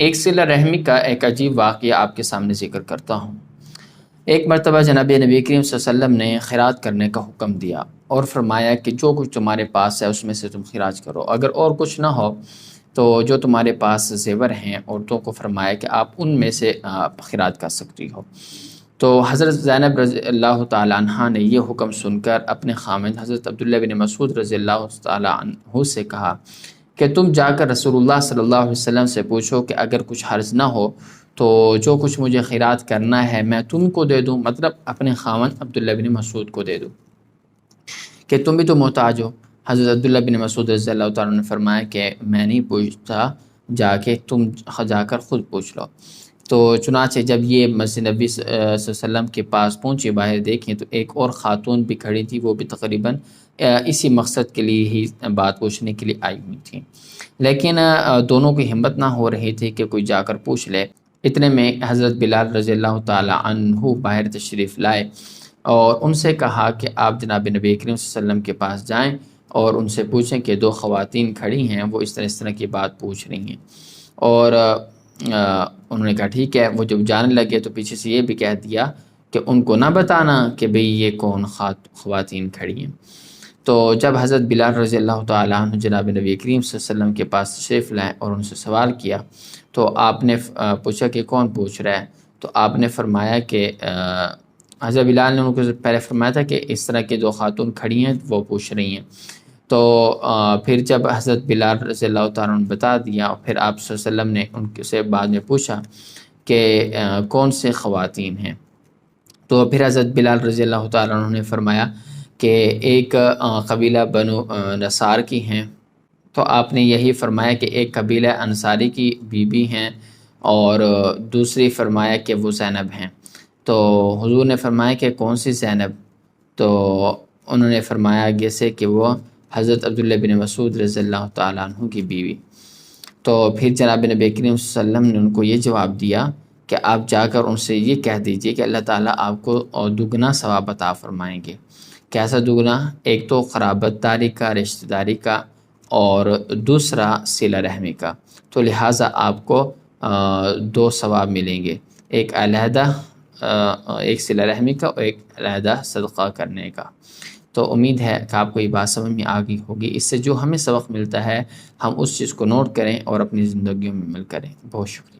ایک صلہ رحمی کا ایک عجیب واقعہ آپ کے سامنے ذکر کرتا ہوں۔ ایک مرتبہ جناب نبی کریم صلی اللہ علیہ وسلم نے خیرات کرنے کا حکم دیا اور فرمایا کہ جو کچھ تمہارے پاس ہے اس میں سے تم خراج کرو، اگر اور کچھ نہ ہو تو جو تمہارے پاس زیور ہیں عورتوں کو فرمایا کہ آپ ان میں سے خراج کر سکتی ہو۔ تو حضرت زینب رضی اللہ تعالیٰ عنہ نے یہ حکم سن کر اپنے خامند حضرت عبداللہ بن مسعود رضی اللہ تعالیٰ عنہ سے کہا کہ تم جا کر رسول اللہ صلی اللہ علیہ وسلم سے پوچھو کہ اگر کچھ حرج نہ ہو تو جو کچھ مجھے خیرات کرنا ہے میں تم کو دے دوں، مطلب اپنے خامند عبداللہ بن مسعود کو دے دوں کہ تم بھی تو محتاج ہو۔ حضرت عبداللہ بن مسعود رضی اللہ تعالیٰ نے فرمایا کہ میں نہیں پوچھتا، جا کے تم جا کر خود پوچھ لو۔ تو چنانچہ جب یہ مسجد نبی صلی اللہ علیہ وسلم کے پاس پہنچے، باہر دیکھیں تو ایک اور خاتون بھی کھڑی تھی، وہ بھی تقریباً اسی مقصد کے لیے ہی بات پوچھنے کے لیے آئی ہوئی تھیں، لیکن دونوں کی ہمت نہ ہو رہی تھی کہ کوئی جا کر پوچھ لے۔ اتنے میں حضرت بلال رضی اللہ تعالیٰ عنہ باہر تشریف لائے اور ان سے کہا کہ آپ جناب نبی کریم صلی اللہ علیہ وسلم کے پاس جائیں اور ان سے پوچھیں کہ دو خواتین کھڑی ہیں، وہ اس طرح کی بات پوچھ رہی ہیں۔ اور انہوں نے کہا ٹھیک ہے۔ وہ جب جانے لگے تو پیچھے سے یہ بھی کہہ دیا کہ ان کو نہ بتانا کہ بھئی یہ کون خواتین کھڑی ہیں۔ تو جب حضرت بلال رضی اللہ تعالیٰ عنہ جناب نبی کریم صلی اللہ علیہ وسلم کے پاس تشریف لائے اور ان سے سوال کیا تو آپ نے پوچھا کہ کون پوچھ رہا ہے؟ تو آپ نے فرمایا کہ حضرت بلال نے ان کو پہلے فرمایا تھا کہ اس طرح کے دو خاتون کھڑی ہیں وہ پوچھ رہی ہیں۔ تو پھر جب حضرت بلال رضی اللہ تعالیٰ عنہ بتا دیا، پھر آپ صلی اللہ علیہ وسلم نے ان سے بعد میں پوچھا کہ کون سے خواتین ہیں؟ تو پھر حضرت بلال رضی اللہ تعالیٰ عنہ نے فرمایا کہ ایک قبیلہ بنو نصار کی ہیں۔ تو آپ نے یہی فرمایا کہ ایک قبیلہ انصاری کی بیوی ہیں اور دوسری فرمایا کہ وہ زینب ہیں۔ تو حضور نے فرمایا کہ کون سی زینب؟ تو انہوں نے فرمایا جیسے کہ وہ حضرت عبداللہ بن مسعود رضی اللہ تعالیٰ عنہ کی بیوی۔ تو پھر جناب نبی کریم صلی اللہ علیہ وسلم نے ان کو یہ جواب دیا کہ آپ جا کر ان سے یہ کہہ دیجئے کہ اللہ تعالیٰ آپ کو دگنا ثواب عطا فرمائیں گے۔ کیسا دگنا؟ ایک تو قرابت داری کا، رشتہ داری کا، اور دوسرا صلہ رحمی کا۔ تو لہٰذا آپ کو دو ثواب ملیں گے، ایک علیحدہ ایک صلہ رحمی کا اور ایک علیحدہ صدقہ کرنے کا۔ تو امید ہے کہ آپ کو یہ بات سمجھ میں آ گئی ہوگی۔ اس سے جو ہمیں سبق ملتا ہے ہم اس چیز کو نوٹ کریں اور اپنی زندگیوں میں عمل کریں۔ بہت شکریہ۔